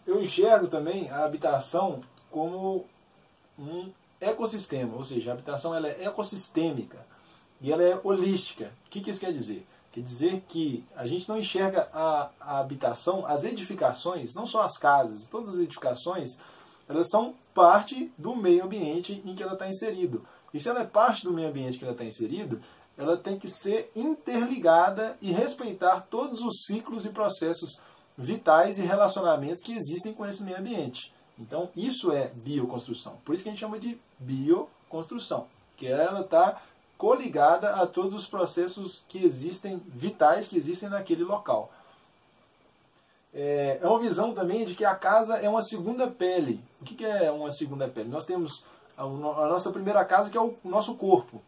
Eu enxergo também a habitação como um ecossistema, ou seja, a habitação ela é ecossistêmica e ela é holística. O que isso quer dizer? Quer dizer que a gente não enxerga a habitação, as edificações, não só as casas, todas as edificações, elas são parte do meio ambiente em que ela está inserido. E se ela é parte do meio ambiente que ela está inserido, ela tem que ser interligada e respeitar todos os ciclos e processos vitais e relacionamentos que existem com esse meio ambiente. Então, isso é bioconstrução. Por isso que a gente chama de bioconstrução, que ela está coligada a todos os processos que existem, vitais que existem naquele local. É uma visão também de que a casa é uma segunda pele. O que é uma segunda pele? Nós temos a nossa primeira casa, que é o nosso corpo.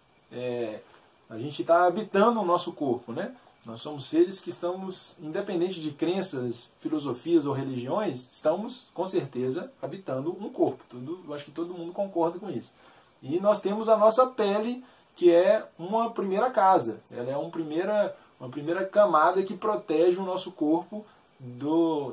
A gente está habitando o nosso corpo, né? Nós somos seres que estamos, independente de crenças, filosofias ou religiões, estamos, com certeza, habitando um corpo. Eu acho que todo mundo concorda com isso. E nós temos a nossa pele, que é uma primeira casa. Ela é uma primeira camada que protege o nosso corpo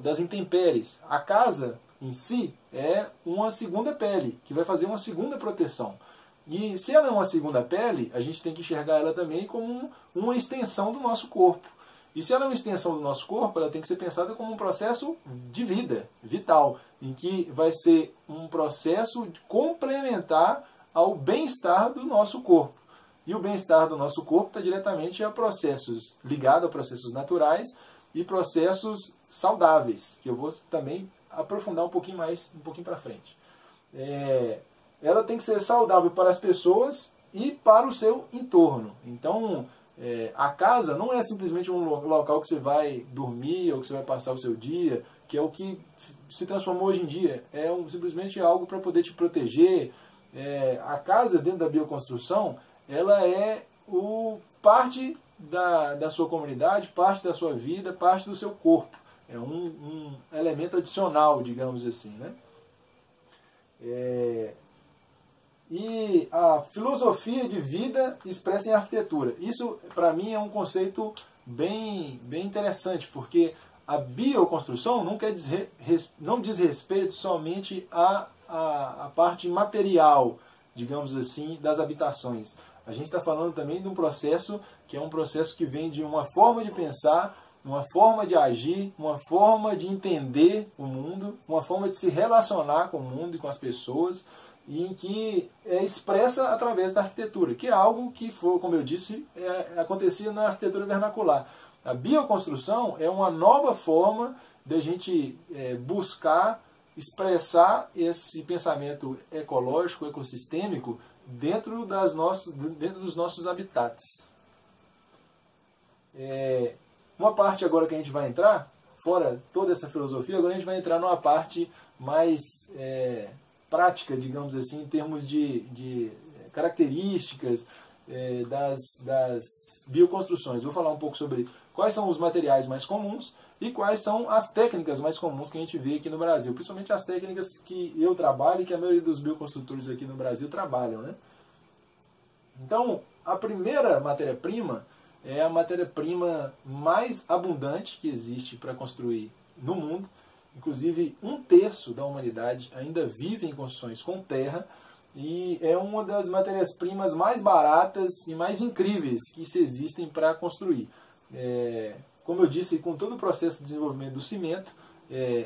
das intempéries. A casa, em si, é uma segunda pele, que vai fazer uma segunda proteção. E se ela é uma segunda pele, a gente tem que enxergar ela também como uma extensão do nosso corpo. E se ela é uma extensão do nosso corpo, ela tem que ser pensada como um processo de vida, vital, em que vai ser um processo complementar ao bem-estar do nosso corpo. E o bem-estar do nosso corpo está diretamente a processos ligados a processos naturais e processos saudáveis, que eu vou também aprofundar um pouquinho para frente. Ela tem que ser saudável para as pessoas e para o seu entorno. Então, a casa não é simplesmente um local que você vai dormir ou que você vai passar o seu dia, que é o que se transformou hoje em dia. Simplesmente algo para poder te proteger. A casa, dentro da bioconstrução, ela é parte da sua comunidade, parte da sua vida, parte do seu corpo. É um elemento adicional, digamos assim, né? E a filosofia de vida expressa em arquitetura. Isso, para mim, é um conceito bem interessante, porque a bioconstrução não diz respeito somente à parte material, digamos assim, das habitações. A gente está falando também de um processo que é um processo que vem de uma forma de pensar, uma forma de agir, uma forma de entender o mundo, uma forma de se relacionar com o mundo e com as pessoas, e em que é expressa através da arquitetura, que é algo que, como eu disse, acontecia na arquitetura vernacular. A bioconstrução é uma nova forma de a gente buscar expressar esse pensamento ecológico, ecossistêmico, dentro dos nossos habitats. Uma parte agora que a gente vai entrar, fora toda essa filosofia, agora a gente vai entrar numa parte mais prática, digamos assim, em termos de características das bioconstruções. Vou falar um pouco sobre quais são os materiais mais comuns e quais são as técnicas mais comuns que a gente vê aqui no Brasil, principalmente as técnicas que eu trabalho e que a maioria dos bioconstrutores aqui no Brasil trabalham, né? Então, a primeira matéria-prima é a matéria-prima mais abundante que existe para construir no mundo. Inclusive, 1/3 da humanidade ainda vive em construções com terra, e é uma das matérias-primas mais baratas e mais incríveis que se existem para construir. Como eu disse, com todo o processo de desenvolvimento do cimento,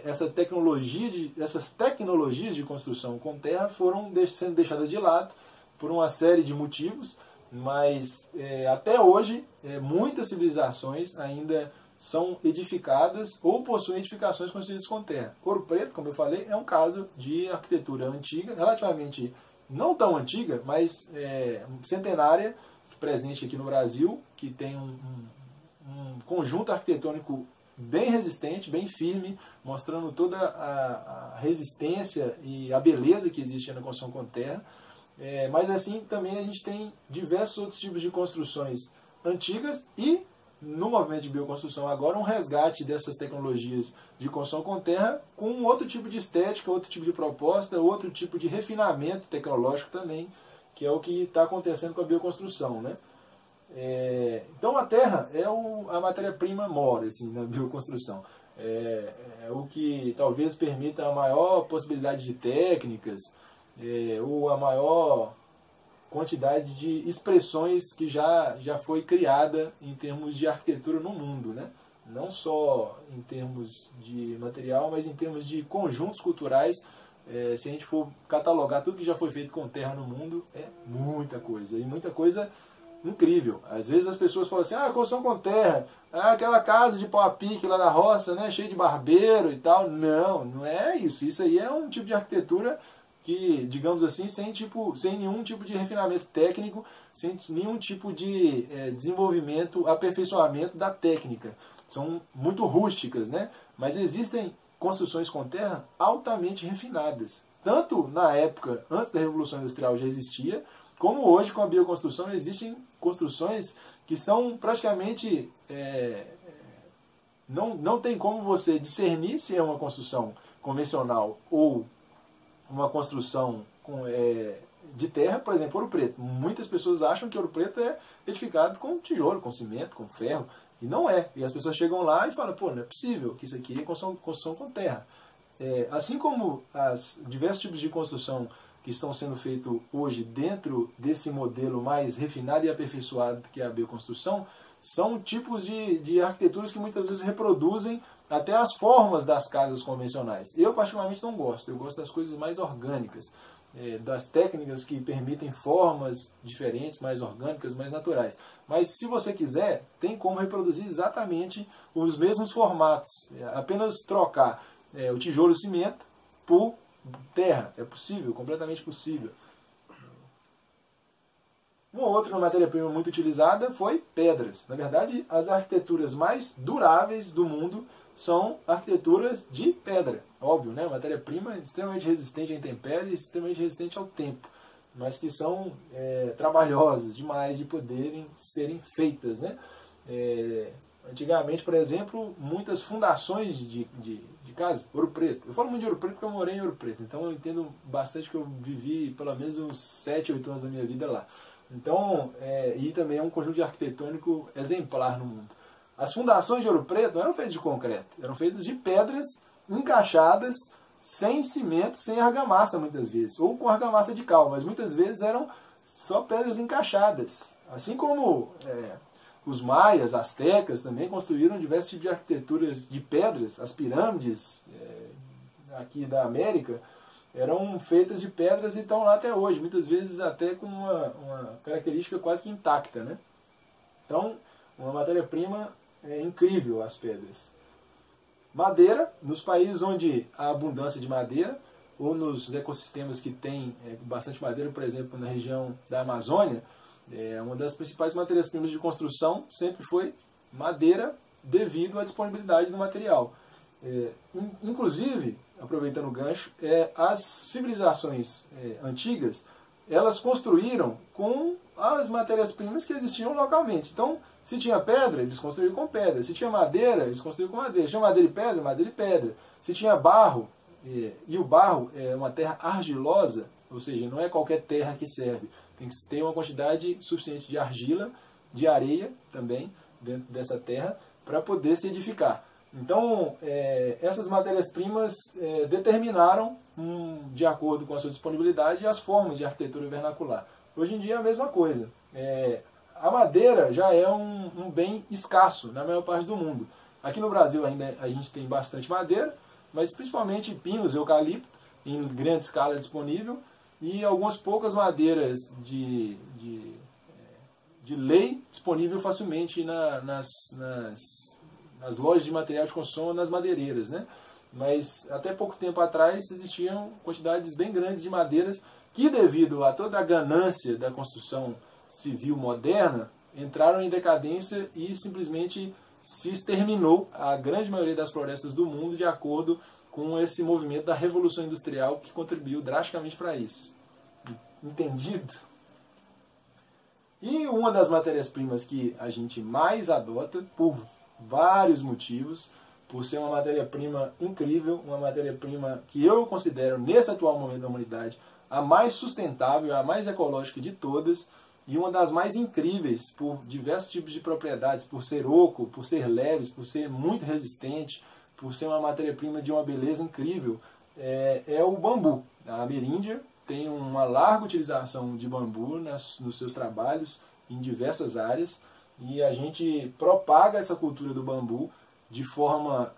essas tecnologias de construção com terra foram sendo deixadas de lado por uma série de motivos, mas até hoje muitas civilizações ainda são edificadas ou possuem edificações construídas com terra. Ouro Preto, como eu falei, é um caso de arquitetura antiga, relativamente não tão antiga, mas centenária, presente aqui no Brasil, que tem um conjunto arquitetônico bem resistente, bem firme, mostrando toda a resistência e a beleza que existe na construção com terra. Mas assim também a gente tem diversos outros tipos de construções antigas e, no movimento de bioconstrução agora, um resgate dessas tecnologias de construção com terra com outro tipo de estética, outro tipo de proposta, outro tipo de refinamento tecnológico também, que é o que está acontecendo com a bioconstrução, né? Então a terra é a matéria-prima mora assim, na bioconstrução. O que talvez permita a maior possibilidade de técnicas, ou a maior quantidade de expressões que já foi criada em termos de arquitetura no mundo, né? Não só em termos de material, mas em termos de conjuntos culturais. Se a gente for catalogar tudo que já foi feito com terra no mundo, é muita coisa, e muita coisa incrível. Às vezes as pessoas falam assim, construção com terra, aquela casa de pau a pique lá na roça, né, cheio de barbeiro e tal. Não, não é isso. Isso aí é um tipo de arquitetura que, digamos assim, sem nenhum tipo de refinamento técnico, sem nenhum tipo de desenvolvimento, aperfeiçoamento da técnica. São muito rústicas, né? Mas existem construções com terra altamente refinadas. Tanto na época, antes da Revolução Industrial já existia, como hoje com a bioconstrução existem construções que são praticamente... não tem como você discernir se é uma construção convencional ou uma construção de terra. Por exemplo, Ouro Preto. Muitas pessoas acham que Ouro Preto é edificado com tijolo, com cimento, com ferro. E não é. E as pessoas chegam lá e falam, pô, não é possível que isso aqui é construção com terra. Assim como os diversos tipos de construção que estão sendo feitos hoje dentro desse modelo mais refinado e aperfeiçoado que é a bioconstrução, são tipos de arquiteturas que muitas vezes reproduzem até as formas das casas convencionais. Eu particularmente não gosto. Eu gosto das coisas mais orgânicas, das técnicas que permitem formas diferentes, mais orgânicas, mais naturais. Mas se você quiser, tem como reproduzir exatamente os mesmos formatos. Apenas trocar o tijolo e o cimento por terra. É possível, completamente possível. Uma outra matéria-prima muito utilizada foi pedras. Na verdade, as arquiteturas mais duráveis do mundo são arquiteturas de pedra. Óbvio, né? Matéria-prima extremamente resistente a intempéries, extremamente resistente ao tempo, mas que são trabalhosas demais de poderem serem feitas, né? Antigamente, por exemplo, muitas fundações de casa, Ouro Preto. Eu falo muito de Ouro Preto porque eu morei em Ouro Preto, então eu entendo bastante, que eu vivi pelo menos uns 7, 8 anos da minha vida lá. Então, e também é um conjunto arquitetônico exemplar no mundo. As fundações de Ouro Preto não eram feitas de concreto, eram feitas de pedras encaixadas, sem cimento, sem argamassa muitas vezes, ou com argamassa de cal, mas muitas vezes eram só pedras encaixadas. Assim como os maias, astecas também construíram diversos tipos de arquiteturas de pedras. As pirâmides aqui da América eram feitas de pedras e estão lá até hoje, muitas vezes até com uma característica quase que intacta, né? Então, uma matéria-prima incrível, as pedras. Madeira, nos países onde há abundância de madeira, ou nos ecossistemas que tem bastante madeira, por exemplo, na região da Amazônia, uma das principais matérias-primas de construção sempre foi madeira, devido à disponibilidade do material. Inclusive, aproveitando o gancho, as civilizações antigas, elas construíram com as matérias-primas que existiam localmente. Então, se tinha pedra, eles construíram com pedra. Se tinha madeira, eles construíram com madeira. Se tinha madeira e pedra. Se tinha barro, e o barro é uma terra argilosa, ou seja, não é qualquer terra que serve. Tem que ter uma quantidade suficiente de argila, de areia também, dentro dessa terra, para poder se edificar. Então, essas matérias-primas determinaram, de acordo com a sua disponibilidade, as formas de arquitetura vernacular. Hoje em dia é a mesma coisa. A madeira já é um bem escasso na maior parte do mundo. Aqui no Brasil ainda a gente tem bastante madeira, mas principalmente pinos, eucalipto, em grande escala disponível, e algumas poucas madeiras de lei disponível facilmente nas lojas de material de construção, nas madeireiras, né? Mas até pouco tempo atrás existiam quantidades bem grandes de madeiras que, devido a toda a ganância da construção civil moderna, entraram em decadência e simplesmente se exterminou a grande maioria das florestas do mundo, de acordo com esse movimento da Revolução Industrial, que contribuiu drasticamente para isso. Entendido? E uma das matérias-primas que a gente mais adota, por vários motivos, por ser uma matéria-prima incrível, uma matéria-prima que eu considero, nesse atual momento da humanidade, a mais sustentável, a mais ecológica de todas, e uma das mais incríveis por diversos tipos de propriedades, por ser oco, por ser leves, por ser muito resistente, por ser uma matéria-prima de uma beleza incrível, é o bambu. A ameríndia tem uma larga utilização de bambu nos seus trabalhos em diversas áreas, e a gente propaga essa cultura do bambu de forma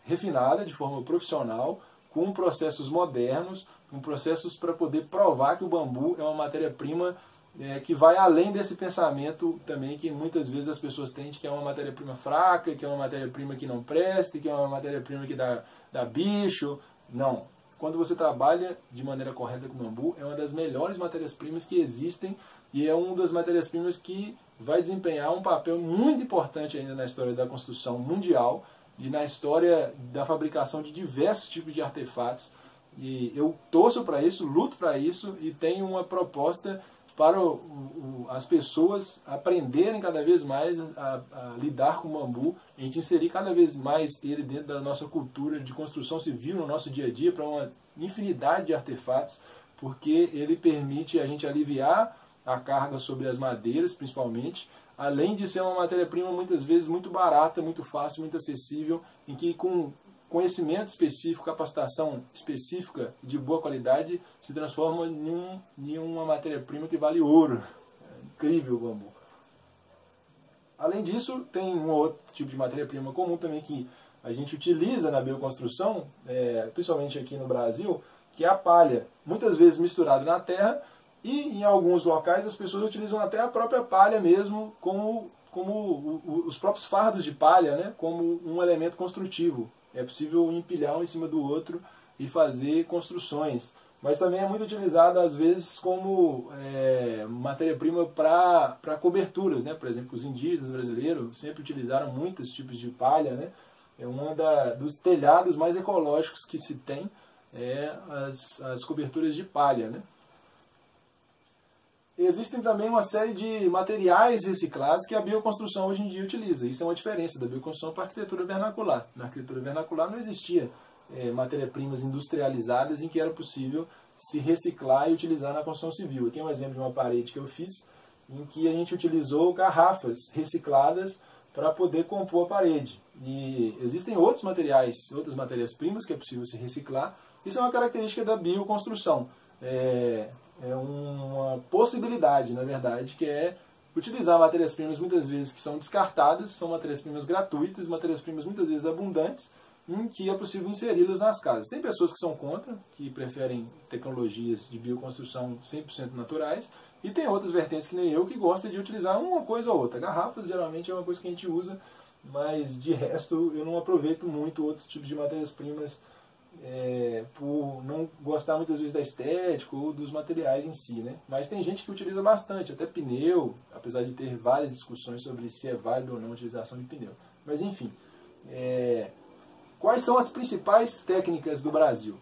refinada, de forma profissional, com processos modernos, com processos para poder provar que o bambu é uma matéria-prima que vai além desse pensamento também que muitas vezes as pessoas têm de que é uma matéria-prima fraca, que é uma matéria-prima que não presta, que é uma matéria-prima que dá bicho. Não. Quando você trabalha de maneira correta com o bambu, é uma das melhores matérias-primas que existem e é uma das matérias-primas que vai desempenhar um papel muito importante ainda na história da construção mundial e na história da fabricação de diversos tipos de artefatos. E eu torço para isso, luto para isso e tenho uma proposta para as pessoas aprenderem cada vez mais a lidar com o bambu, a gente inserir cada vez mais ele dentro da nossa cultura de construção civil no nosso dia a dia para uma infinidade de artefatos, porque ele permite a gente aliviar a carga sobre as madeiras, principalmente, além de ser uma matéria-prima muitas vezes muito barata, muito fácil, muito acessível, em que com conhecimento específico, capacitação específica de boa qualidade, se transforma em uma matéria-prima que vale ouro. É incrível o bambu. Além disso, tem um outro tipo de matéria-prima comum também que a gente utiliza na bioconstrução, principalmente aqui no Brasil, que é a palha. Muitas vezes misturada na terra, e em alguns locais as pessoas utilizam até a própria palha mesmo, como os próprios fardos de palha, né, como um elemento construtivo. É possível empilhar um em cima do outro e fazer construções. Mas também é muito utilizada, às vezes, como matéria-prima para coberturas, né? Por exemplo, os indígenas brasileiros sempre utilizaram muitos tipos de palha, né? É um dos telhados mais ecológicos que se tem, as coberturas de palha, né? Existem também uma série de materiais reciclados que a bioconstrução hoje em dia utiliza. Isso é uma diferença da bioconstrução para a arquitetura vernacular. Na arquitetura vernacular não existia matéria-primas industrializadas em que era possível se reciclar e utilizar na construção civil. Aqui é um exemplo de uma parede que eu fiz, em que a gente utilizou garrafas recicladas para poder compor a parede. E existem outros materiais, outras matérias-primas que é possível se reciclar. Isso é uma característica da bioconstrução. É uma possibilidade, na verdade, que é utilizar matérias-primas muitas vezes que são descartadas, são matérias-primas gratuitas, matérias-primas muitas vezes abundantes, em que é possível inseri-las nas casas. Tem pessoas que são contra, que preferem tecnologias de bioconstrução 100% naturais, e tem outras vertentes que nem eu, que gostam de utilizar uma coisa ou outra. Garrafas geralmente é uma coisa que a gente usa, mas de resto eu não aproveito muito outros tipos de matérias-primas por não gostar muitas vezes da estética ou dos materiais em si, né? Mas tem gente que utiliza bastante, até pneu, apesar de ter várias discussões sobre se é válido ou não a utilização de pneu. Mas enfim, quais são as principais técnicas do Brasil?